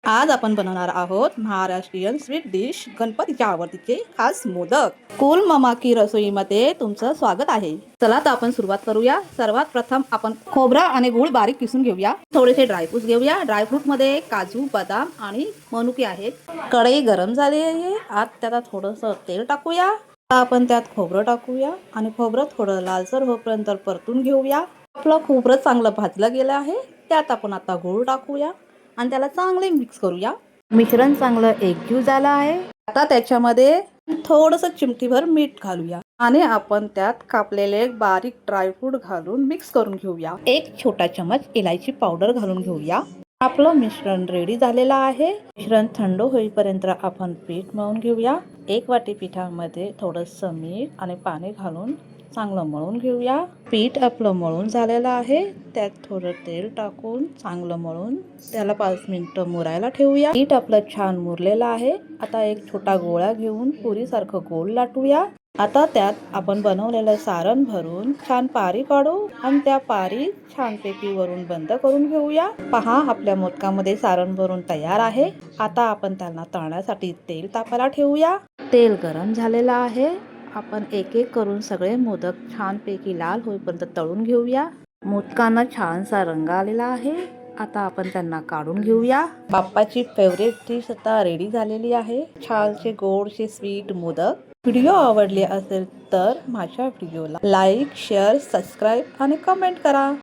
आज आपण बनवणार आहोत महाराष्ट्रीयन स्वीट डिश गणपतीच्या आवडतीचे खास मोदक। कुल ममा की रसोईमध्ये तुमचं स्वागत आहे। चला तर आपण सुरुवात करूया। सर्वात प्रथम आपण खोबरा आणि गूळ बारीक किसून घेऊया। थोडेसे ड्रायफ्रूट्स घेऊया। ड्रायफ्रूट मध्ये काजू, बदाम आणि मनुके आहेत। कढई गरम झाली आहे। आता त्यात थोडंसं तेल टाकूया। आपण त्यात खोबरं टाकूया आणि खोबरं थोडं लालसर होईपर्यंत परतून घेऊया। आपलं खोबरं चांगलं भाजलं गेलं आहे। त्यात आपण आता गूळ टाकूया आणि त्याला चांगले मिक्स करूया। मिश्रण चांगलं एकजीव झालं आहे। आता त्याच्यामध्ये थोडंसं चिमटीभर मीठ घालूया आणि आपण त्यात कापलेले बारीक ड्रायफ्रूट घालून मिक्स करून घेऊया। एक छोटा चमच इलायची पावडर घालून घेऊया। आपलं मिश्रण रेडी झालेलं आहे। मिश्रण थंड होईपर्यंत आपण पीठ मळून घेऊया। एक वाटी पिठामध्ये थोडंसं मीठ आणि पाणी घालून चांगलं मळून घेऊया। पीठ आपलं मळून झालेलं आहे। त्यात थोडं तेल टाकून चांगलं मळून त्याला 5 मिनिटं मुरायला ठेवूया। पीठ आपलं छान मुरलेलं आहे। आता एक छोटा गोळा घेऊन पुरीसारखं गोल लाटूया। आता त्यात आपण बनवलेलं सारण भरून छान पारी काढू आणि त्या पारी छानपैकी वरून बंद करून घेऊया। पहा, आपल्या मोदकामध्ये सारण भरून तयार आहे। आता आपण त्यांना तळण्यासाठी तेल तापायला ठेवूया। तेल गरम झालेलं आहे। आपण एक एक करून सगळे मोदक छानपैकी लाल होईपर्यंत तळून घेऊया। मोदकांना छानसा रंग आलेला आहे। आता आपण त्यांना काढून घेऊया। बाप्पाची फेवरेट डिश आता रेडी झालेली आहे। छानसे गोडसे स्वीट मोदक। व्हिडिओ आवडले असेल तर माझ्या व्हिडिओला लाईक, शेअर, सबस्क्राईब आणि कमेंट करा।